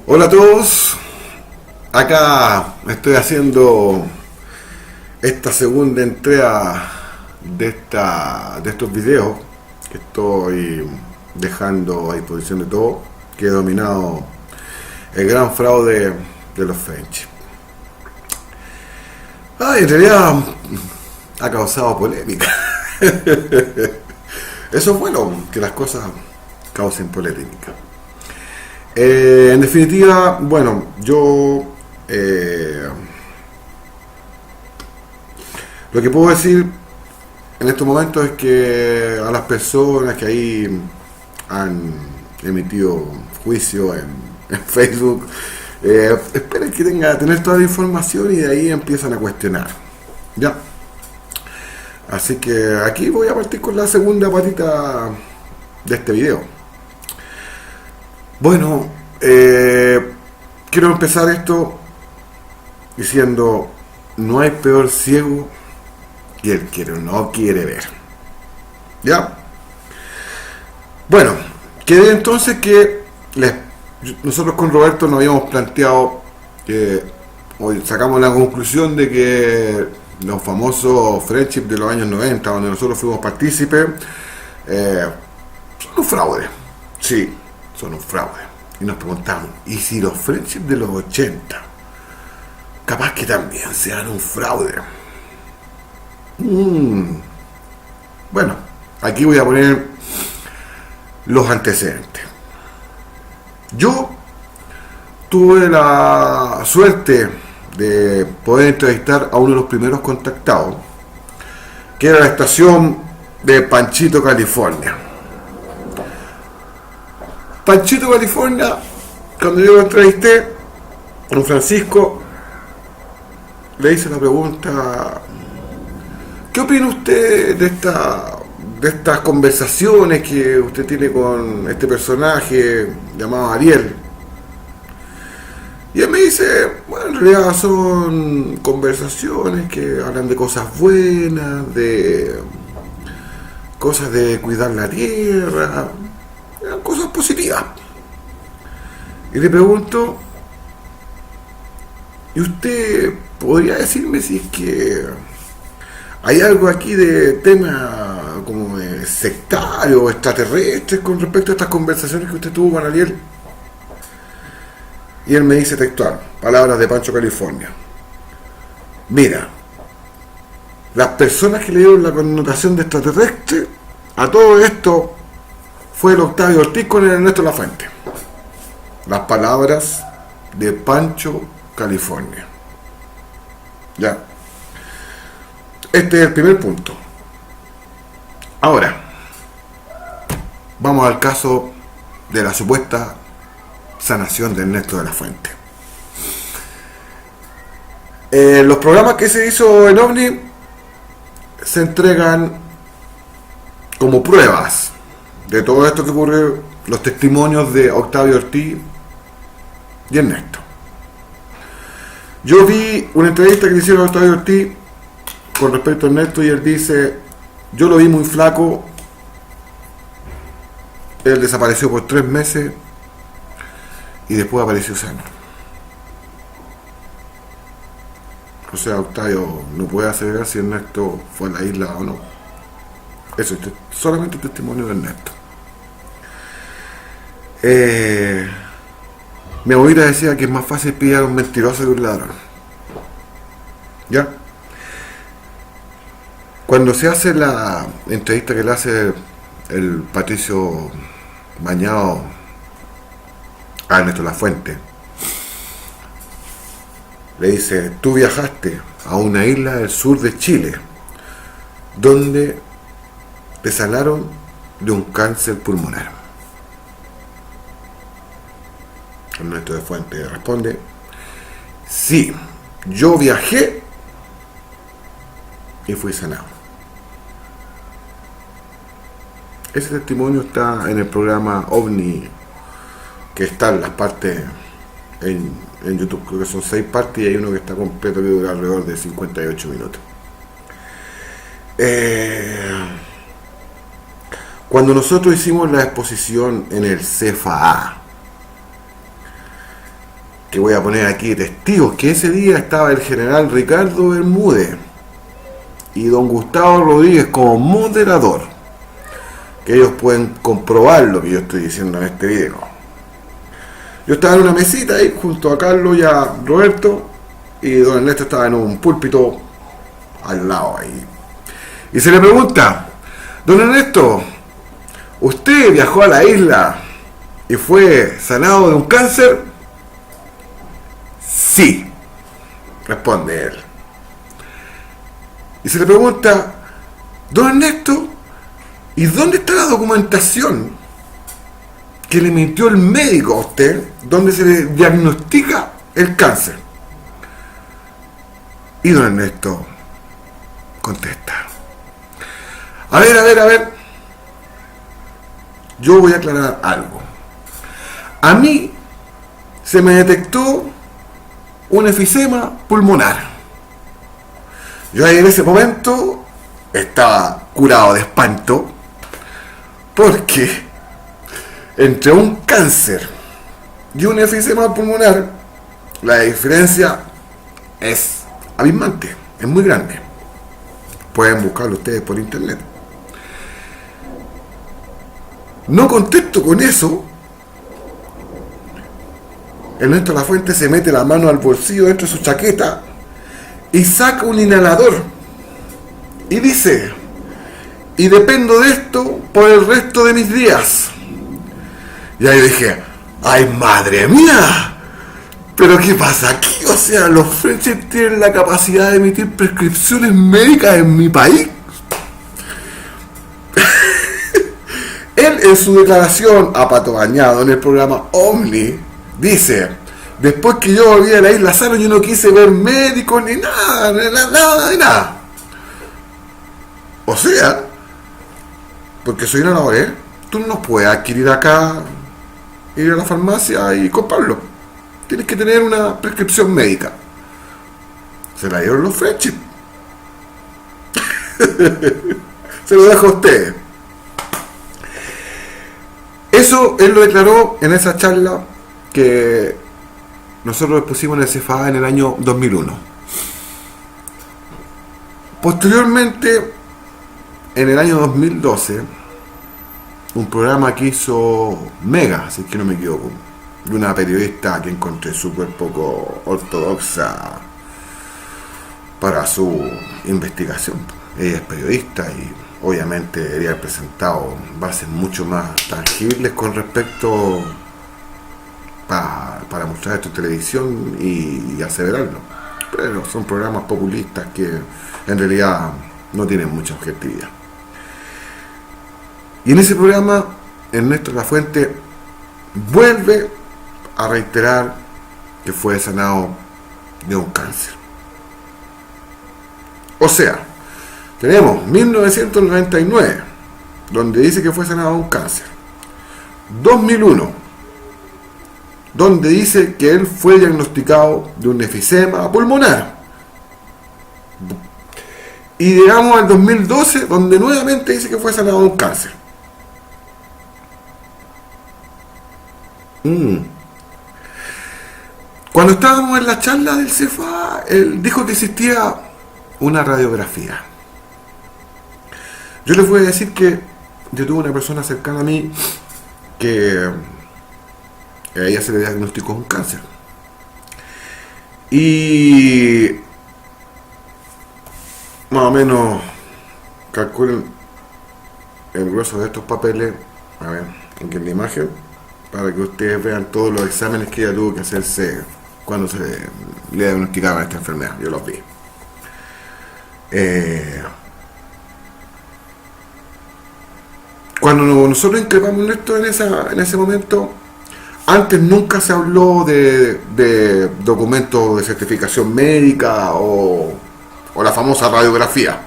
Hola a todos, acá estoy haciendo esta segunda entrega de estos videos que estoy dejando a disposición de todos, que he dominado el gran fraude de los French. En realidad ha causado polémica. Eso es bueno, que las cosas causen polémica. En definitiva, bueno, yo lo que puedo decir en estos momentos es que a las personas que ahí han emitido juicio en Facebook, esperen que tener toda la información y de ahí empiezan a cuestionar. Ya. Así que aquí voy a partir con la segunda patita de este video. Bueno, quiero empezar esto diciendo, no hay peor ciego que el que no quiere ver. ¿Ya? Bueno, quedé entonces que nosotros con Roberto nos habíamos planteado que hoy sacamos la conclusión de que los famosos friendship de los años 90, donde nosotros fuimos partícipes, son un fraude. Sí, son un fraude. Y nos preguntamos, ¿y si los friendship de los 80 capaz que también sean un fraude? Bueno, aquí voy a poner los antecedentes. Yo tuve la suerte de poder entrevistar a uno de los primeros contactados, que era la estación de Panchito, California. Panchito, California, cuando yo lo entrevisté, don Francisco le hice la pregunta, ¿qué opina usted de estas conversaciones que usted tiene con este personaje llamado Ariel? Y él me dice, bueno, en realidad son conversaciones que hablan de cosas buenas, de cosas de cuidar la tierra, cosas positivas. Y le pregunto, ¿y usted podría decirme si es que hay algo aquí de tema como de sectario o extraterrestres con respecto a estas conversaciones que usted tuvo con Ariel? Y él me dice textual, palabras de Pancho, California: mira, las personas que le dieron la connotación de extraterrestre a todo esto fue el Octavio Ortiz con el Ernesto Lafuente. Las palabras de Pancho, California. Ya. Este es el primer punto. Ahora, vamos al caso de la supuesta sanación de Ernesto de la Fuente. Los programas que se hizo en OVNI se entregan como pruebas de todo esto que ocurre, los testimonios de Octavio Ortiz y Ernesto. Yo vi una entrevista que le hicieron a Octavio Ortiz con respecto a Ernesto y él dice, yo lo vi muy flaco, él desapareció por 3 meses y después apareció sano. O sea, Octavio no puede asegurar si Ernesto fue a la isla o no. Eso es solamente el testimonio de Ernesto. Mi abuelita decía que es más fácil pillar a un mentiroso que un ladrón. ¿Ya? Cuando se hace la entrevista que le hace el Patricio Bañado a Ernesto Lafuente, le dice, tú viajaste a una isla del sur de Chile donde te sanaron de un cáncer pulmonar. Ernesto de Fuente responde, sí, yo viajé y fui sanado. Ese testimonio está en el programa OVNI, que está en las partes en YouTube, creo que son 6 partes y hay uno que está completo que dura alrededor de 58 minutos. Cuando nosotros hicimos la exposición en el CFA, que voy a poner aquí testigos, que ese día estaba el general Ricardo Bermúdez y don Gustavo Rodríguez como moderador, que ellos pueden comprobar lo que yo estoy diciendo en este video. Yo estaba en una mesita ahí junto a Carlos y a Roberto, y don Ernesto estaba en un púlpito al lado ahí. Y se le pregunta: don Ernesto, ¿usted viajó a la isla y fue sanado de un cáncer? Sí, responde él. Y se le pregunta: don Ernesto, ¿y dónde está la documentación que le emitió el médico a usted, donde se le diagnostica el cáncer? Y don Ernesto contesta: a ver, yo voy a aclarar algo. A mí se me detectó un efisema pulmonar. Yo ahí en ese momento estaba curado de espanto, porque entre un cáncer y un efisema pulmonar la diferencia es abismante, es muy grande. Pueden buscarlo ustedes por internet. No contento con eso, Ernesto Lafuente se mete la mano al bolsillo dentro de su chaqueta y saca un inhalador y dice: y dependo de esto por el resto de mis días. Y ahí dije: ¡ay, madre mía! ¿Pero qué pasa aquí? O sea, los Frenches tienen la capacidad de emitir prescripciones médicas en mi país. Él, en su declaración a pato bañado en el programa Omni, dice: después que yo volví a la isla sano, yo no quise ver médicos ni nada. O sea, porque soy inhalador, tú no puedes adquirir acá, ir a la farmacia y comprarlo. Tienes que tener una prescripción médica. Se la dieron los French. Se lo dejo a ustedes. Eso él lo declaró en esa charla que nosotros pusimos en el CFA en el año 2001. Posteriormente, en el año 2012, un programa que hizo Mega, si es que no me equivoco, de una periodista que encontré súper poco ortodoxa para su investigación. Ella es periodista y obviamente debería haber presentado bases mucho más tangibles con respecto para mostrar esto en televisión y aseverarlo. Pero son programas populistas que en realidad no tienen mucha objetividad. Y en ese programa Ernesto Lafuente vuelve a reiterar que fue sanado de un cáncer. O sea, tenemos 1999, donde dice que fue sanado de un cáncer. 2001, donde dice que él fue diagnosticado de un efisema pulmonar. Y llegamos al 2012, donde nuevamente dice que fue sanado de un cáncer. Cuando estábamos en la charla del CFA, él dijo que existía una radiografía. Yo les voy a decir que yo tuve una persona cercana a mí que a ella se le diagnosticó un cáncer. Y más o menos calculen el grueso de estos papeles, a ver, en la imagen, para que ustedes vean todos los exámenes que ella tuvo que hacerse cuando se le diagnosticaban esta enfermedad. Yo los vi. Cuando nosotros increpamos esto en ese momento, antes nunca se habló de documentos de certificación médica o la famosa radiografía.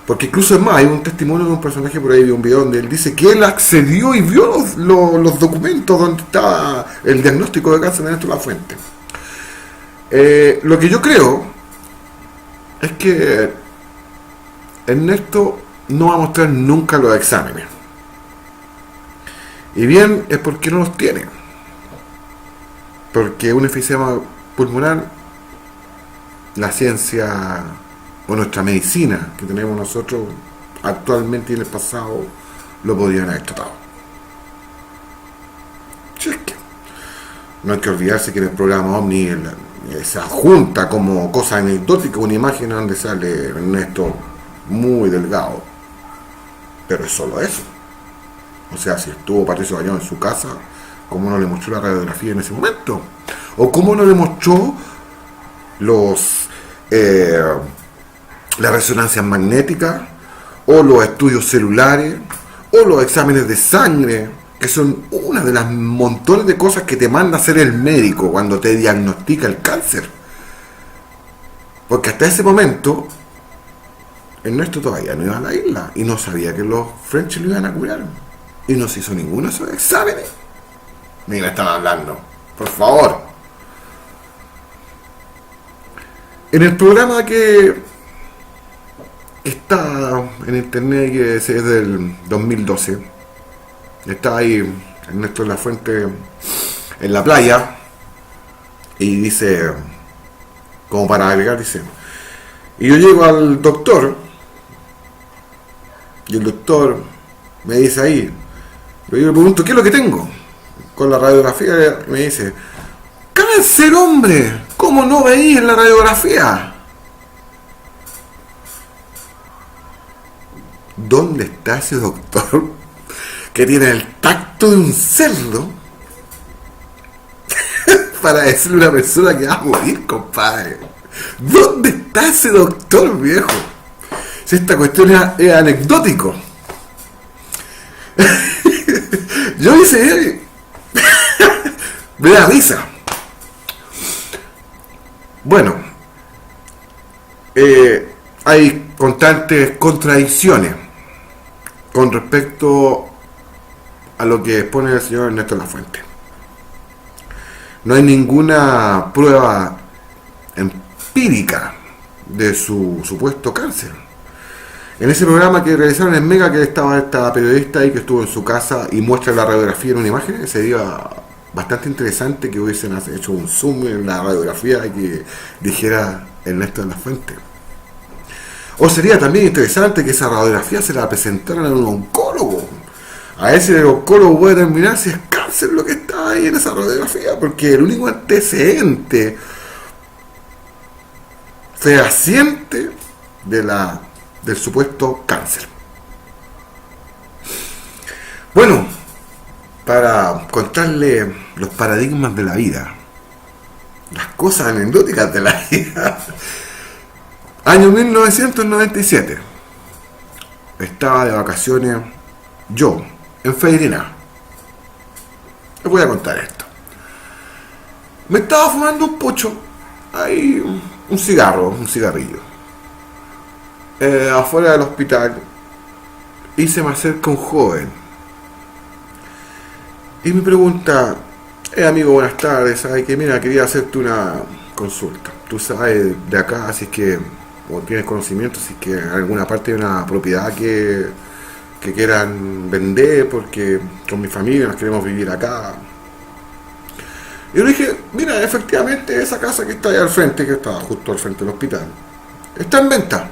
Porque incluso es más, hay un testimonio de un personaje por ahí, de un video donde él dice que él accedió y vio los documentos donde estaba el diagnóstico de cáncer de Ernesto Lafuente. Lo que yo creo es que Ernesto no va a mostrar nunca los exámenes. Y bien es porque no los tiene. Porque un enfisema pulmonar, la ciencia o nuestra medicina que tenemos nosotros actualmente y en el pasado lo podrían haber tratado. Si es que no hay que olvidarse que en el programa OVNI se adjunta como cosa anecdótica una imagen donde sale Ernesto muy delgado. Pero es solo eso. O sea, si estuvo Patricio Bañón en su casa, ¿cómo no le mostró la radiografía en ese momento? ¿O cómo no le mostró los las resonancias magnéticas, o los estudios celulares, o los exámenes de sangre, que son una de las montones de cosas que te manda a hacer el médico cuando te diagnostica el cáncer? Porque hasta ese momento Ernesto todavía no iba a la isla y no sabía que los French lo iban a curar, y no se hizo ninguno de esos exámenes. Mira, están hablando, por favor. En el programa que está en internet, que es del 2012, está ahí Ernesto Lafuente en la playa y dice, como para agregar, dice, y yo llego al doctor y el doctor me dice ahí, yo le pregunto, ¿qué es lo que tengo? Con la radiografía me dice, ¡cáncer, hombre! ¿Cómo no veís en la radiografía? ¿Dónde está ese doctor que tiene el tacto de un cerdo para decirle a una persona que va a morir, compadre? ¿Dónde está ese doctor, viejo? Si esta cuestión es anecdótico. Yo hice... me da risa. Bueno, hay constantes contradicciones con respecto a lo que expone el señor Ernesto Lafuente. No hay ninguna prueba empírica de su supuesto cáncer. En ese programa que realizaron en Mega, que estaba esta periodista ahí que estuvo en su casa y muestra la radiografía en una imagen, sería bastante interesante que hubiesen hecho un zoom en la radiografía y que dijera Ernesto Lafuente. O sería también interesante que esa radiografía se la presentaran a un oncólogo. A ese oncólogo puede determinar si es cáncer lo que está ahí en esa radiografía, porque el único antecedente fehaciente del supuesto cáncer. Bueno, para contarle los paradigmas de la vida, las cosas anecdóticas de la vida. Año 1997. Estaba de vacaciones yo en Feirina. Les voy a contar esto. Me estaba fumando un pucho, ahí un cigarrillo, afuera del hospital, y se me acerca un joven y me pregunta, amigo, buenas tardes, ¿sabes que mira, quería hacerte una consulta? Tú sabes de acá, así que, o tienes conocimiento, si es que en alguna parte hay una propiedad que quieran vender, porque con mi familia nos queremos vivir acá. Y yo le dije, mira, efectivamente esa casa que está ahí al frente, que está justo al frente del hospital, está en venta.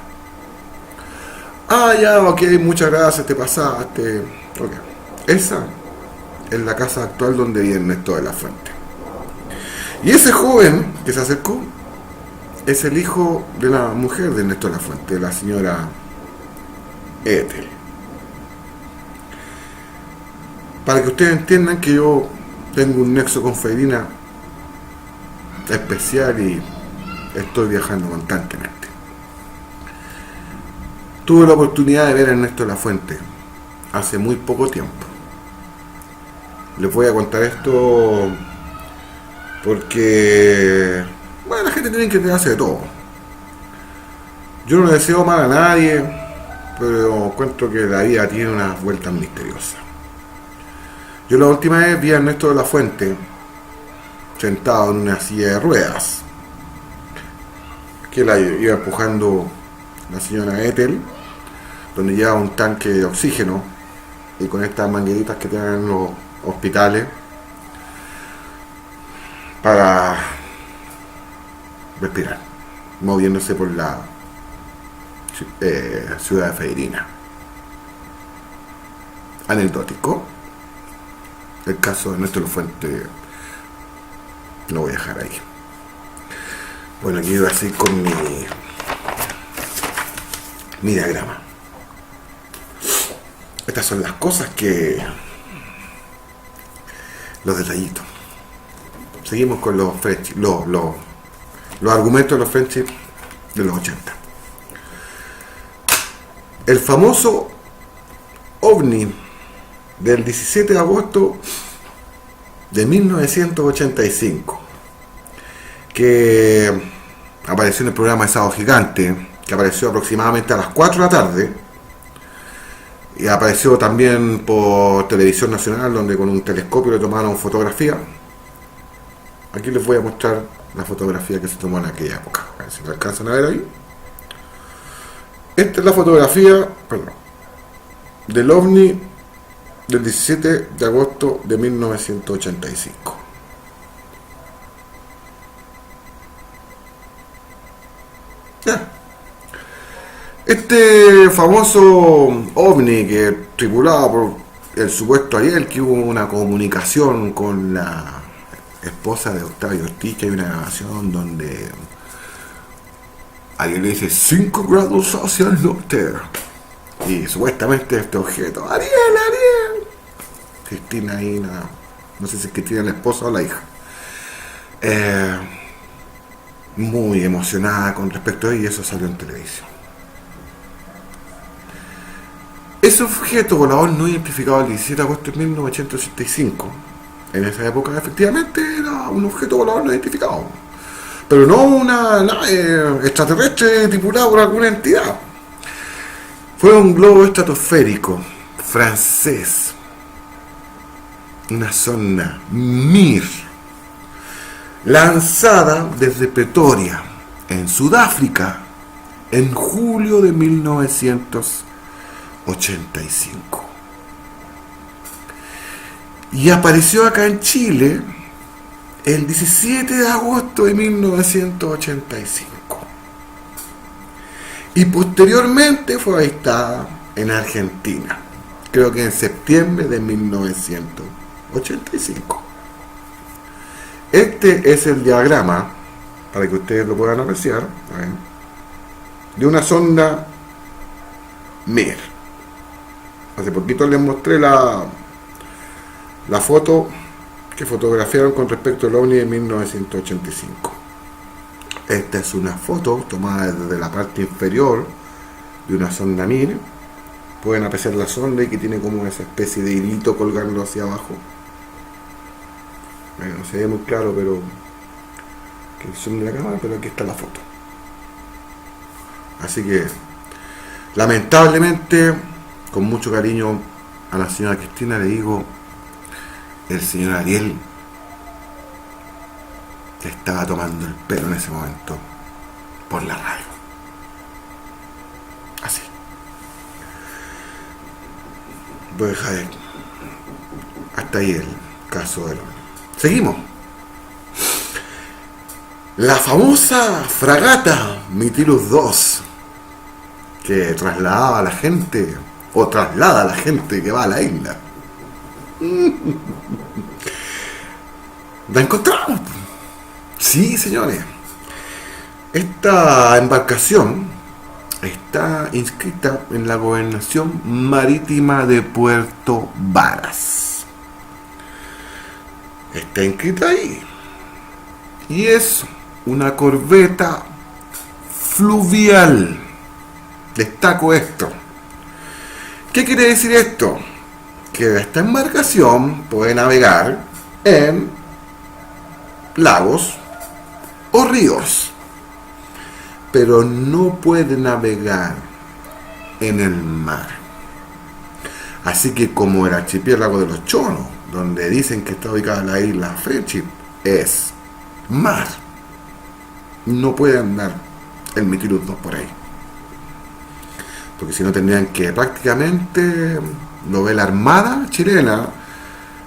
Ah, ya, ok, muchas gracias, te pasaste. Ok. Esa es la casa actual donde vive Ernesto Lafuente. Y ese joven que se acercó es el hijo de la mujer de Ernesto Lafuente, la señora Ethel. Para que ustedes entiendan que yo tengo un nexo con Feirina especial y estoy viajando constantemente. Tuve la oportunidad de ver a Ernesto Lafuente hace muy poco tiempo. Les voy a contar esto porque, bueno, la gente tiene que enterarse de todo. Yo no le deseo mal a nadie, pero encuentro que la vida tiene unas vueltas misteriosas. Yo la última vez vi a Ernesto Lafuente sentado en una silla de ruedas que la iba empujando la señora Ethel, donde lleva un tanque de oxígeno y con estas mangueritas que tienen los hospitales. para respirar, moviéndose por la ciudad de Feirina. Anecdótico. El caso de Néstor Fuente lo voy a dejar ahí. Bueno, aquí iba así con mi diagrama. Estas son las cosas los detallitos. Seguimos con los argumentos de los friendships de los 80. El famoso ovni del 17 de agosto de 1985, que apareció en el programa de Sábado Gigante, que apareció aproximadamente a las 4 de la tarde, y apareció también por Televisión Nacional, donde con un telescopio le tomaron fotografía. Aquí les voy a mostrar la fotografía que se tomó en aquella época, a ver si la alcanzan a ver ahí. Esta es la fotografía, del ovni del 17 de agosto de 1985. Ya. Este famoso ovni que tripulado por el supuesto Ariel, que hubo una comunicación con la esposa de Octavio Ortiz, que hay una grabación donde Ariel le dice 5 grados hacia el norte. Y supuestamente este objeto, Ariel. Cristina ahí, no sé si es Cristina la esposa o la hija. Muy emocionada con respecto a ello, y eso salió en televisión. Ese objeto volador no identificado el 17 de agosto de 1985, en esa época efectivamente era un objeto volador no identificado, pero no una nave extraterrestre tripulada por alguna entidad. Fue un globo estratosférico francés, una sonda Mir, lanzada desde Pretoria, en Sudáfrica, en julio de 1985. Y apareció acá en Chile el 17 de agosto de 1985. Y posteriormente fue avistada en Argentina, creo que en septiembre de 1985. Este es el diagrama, para que ustedes lo puedan apreciar, de una sonda Mir. Hace poquito les mostré la foto que fotografiaron con respecto al ovni de 1985. Esta es una foto tomada desde la parte inferior de una sonda Mir. Pueden apreciar la sonda y que tiene como esa especie de hilito colgando hacia abajo. No se ve muy claro, pero que el zoom de la cámara, pero aquí está la foto. Así que lamentablemente, con mucho cariño a la señora Cristina, le digo, el señor Ariel estaba tomando el pelo en ese momento por la radio. Así. Voy a dejar hasta ahí el caso del ovni. Seguimos. La famosa fragata Mitilus II, que trasladaba a la gente, o traslada a la gente que va a la isla. La encontramos. Sí, señores. Esta embarcación está inscrita en la Gobernación Marítima de Puerto Varas. Está inscrita ahí. Y es una corbeta fluvial. Destaco esto. ¿Qué quiere decir esto? Que esta embarcación puede navegar en lagos o ríos, pero no puede navegar en el mar. Así que, como el archipiélago de los Chonos, donde dicen que está ubicada la isla Friendship, es mar, no puede andar el Mitilus II por ahí, porque si no tendrían que prácticamente, lo ve la Armada chilena,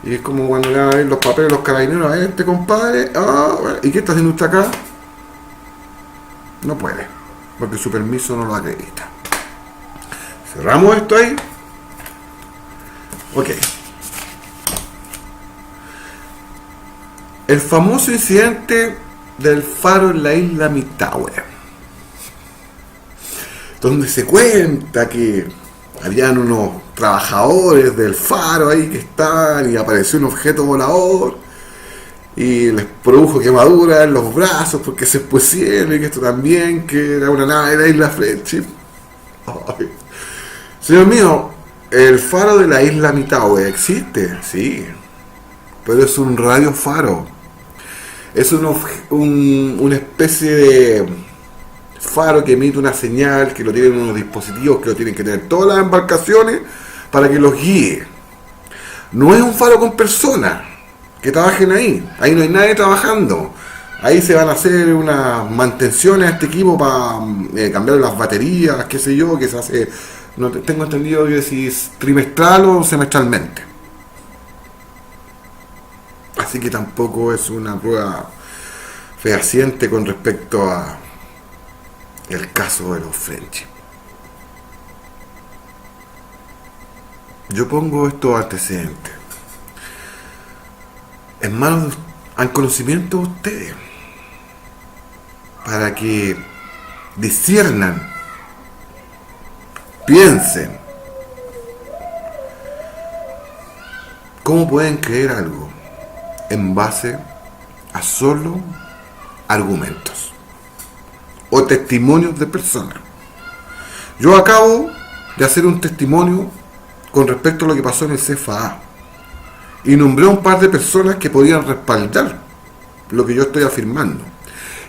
Y es como cuando le van a ver los papeles los carabineros a este compadre. Bueno, ¿y qué está haciendo usted acá? No puede, porque su permiso no lo acredita. Cerramos esto ahí. Ok. El famoso incidente del faro en la isla Mitahue, donde se cuenta que habían unos trabajadores del faro ahí que estaban y apareció un objeto volador y les produjo quemaduras en los brazos porque se expusieron, y que esto también, que era una nave de la isla Friendship. Ay. Señor mío, el faro de la isla Mitahue existe, sí, pero es un radiofaro. Es una especie de faro que emite una señal, que lo tienen unos dispositivos que lo tienen que tener todas las embarcaciones para que los guíe. No es un faro con personas que trabajen ahí. Ahí no hay nadie trabajando. Ahí se van a hacer unas mantenciones a este equipo para cambiar las baterías, qué sé yo, que se hace, no tengo entendido que si es trimestral o semestralmente. Así que tampoco es una prueba fehaciente con respecto a el caso de los Friendship. Yo pongo estos antecedentes en manos, al conocimiento de ustedes, para que disciernan, piensen cómo pueden creer algo en base a solo argumentos o testimonios de personas. Yo acabo de hacer un testimonio con respecto a lo que pasó en el CFA y nombré a un par de personas que podían respaldar lo que yo estoy afirmando,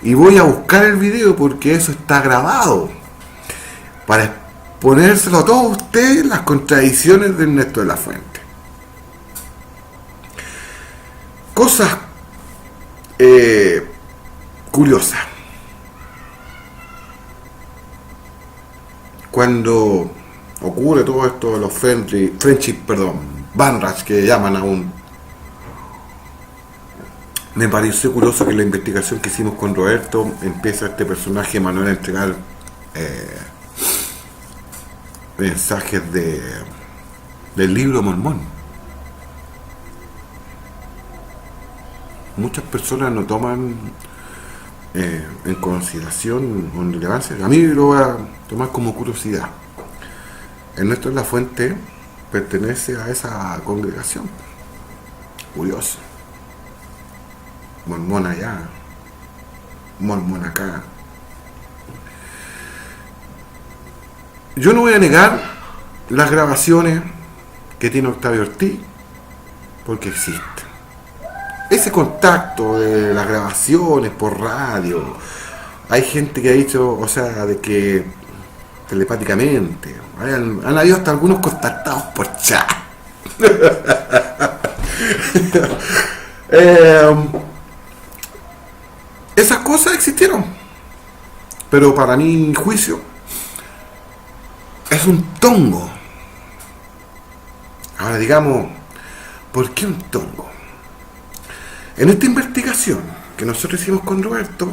y voy a buscar el video porque eso está grabado para exponérselo a todos ustedes, las contradicciones de Ernesto de la Fuente. Cosas curiosas. Cuando ocurre todo esto de los Friendship, Banrach, que llaman aún, me pareció curioso que en la investigación que hicimos con Roberto empieza este personaje Manuel a entregar mensajes del libro Mormón. Muchas personas no toman en consideración o en relevancia. A mí lo voy a tomar como curiosidad. Ernesto de la Fuente pertenece a esa congregación. Curioso. Mormón allá, mormón acá. Yo no voy a negar las grabaciones que tiene Octavio Ortiz, porque existen. Ese contacto de las grabaciones por radio, hay gente que ha dicho, o sea, de que telepáticamente, han habido hasta algunos contactados por chat. Esas cosas existieron, pero para mi juicio es un tongo. Ahora digamos, ¿por qué un tongo? En esta investigación que nosotros hicimos con Roberto,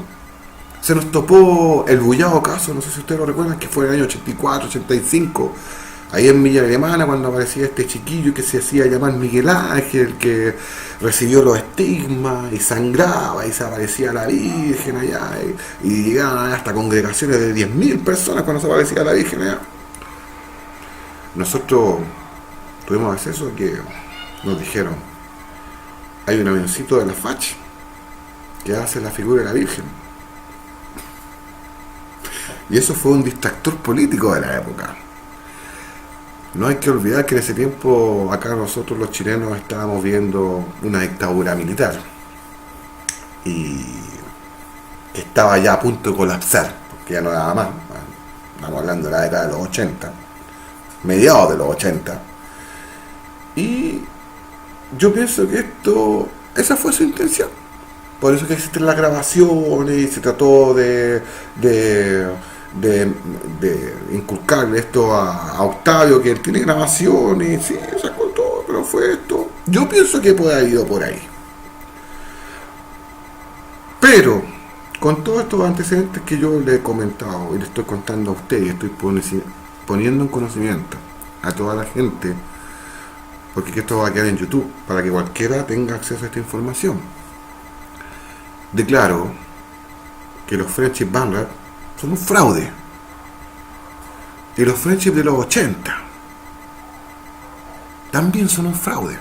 se nos topó el bullado caso, no sé si ustedes lo recuerdan, que fue en el año 84, 85, ahí en Villa Alemana, cuando aparecía este chiquillo que se hacía llamar Miguel Ángel, que recibió los estigmas y sangraba y se aparecía la Virgen allá, y llegaban hasta congregaciones de 10.000 personas cuando se aparecía la Virgen allá. Nosotros tuvimos acceso a que nos dijeron, hay un avioncito de la FACH que hace la figura de la Virgen. Y eso fue un distractor político de la época. No hay que olvidar que en ese tiempo acá nosotros los chilenos estábamos viendo una dictadura militar y estaba ya a punto de colapsar, porque ya no daba más. Estamos hablando de la década de los 80, mediados de los 80, y yo pienso que esa fue su intención. Por eso que existen las grabaciones y se trató de inculcarle esto a Octavio, que él tiene grabaciones, sí, sacó todo, pero fue esto. Yo pienso que puede haber ido por ahí. Pero, con todos estos antecedentes que yo le he comentado y le estoy contando a usted y estoy poniendo en conocimiento a toda la gente, porque esto va a quedar en YouTube para que cualquiera tenga acceso a esta información, declaro que los Friendship Vanguard son un fraude. Y los Friendship de los 80 también son un fraude.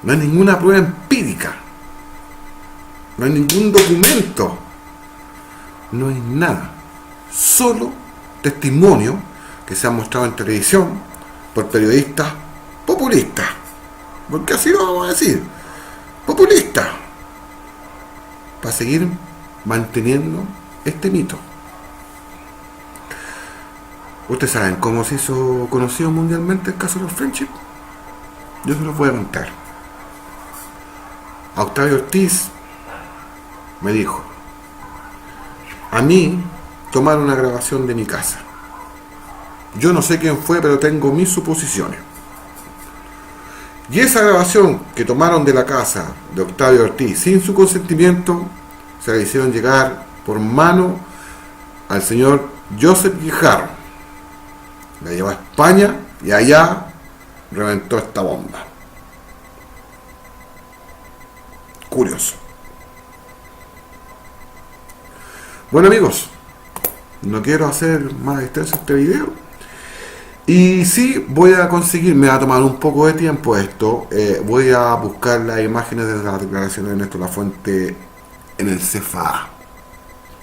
No hay ninguna prueba empírica. No hay ningún documento. No hay nada. Solo testimonio que se han mostrado en televisión por periodistas populistas. Porque así lo vamos a decir. Populistas. Para seguir manteniendo este mito. ¿Ustedes saben cómo se hizo conocido mundialmente el caso de los Friendship? Yo se los voy a contar. Octavio Ortiz me dijo: a mí tomaron una grabación de mi casa. Yo no sé quién fue, pero tengo mis suposiciones. Y esa grabación que tomaron de la casa de Octavio Ortiz sin su consentimiento, se la hicieron llegar por mano al señor Joseph Guijarro. La llevó a España y allá reventó esta bomba. Curioso. Bueno, amigos, no quiero hacer más extenso este video. Y sí, voy a conseguir, me va a tomar un poco de tiempo esto. Voy a buscar las imágenes de las declaraciones de Néstor Lafuente en el CFA,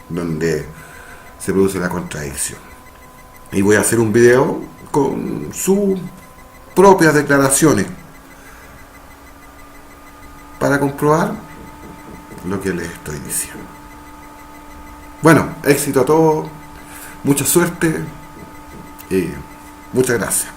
donde se produce la contradicción. Y voy a hacer un video con sus propias declaraciones para comprobar lo que les estoy diciendo. Bueno, éxito a todos, mucha suerte y muchas gracias.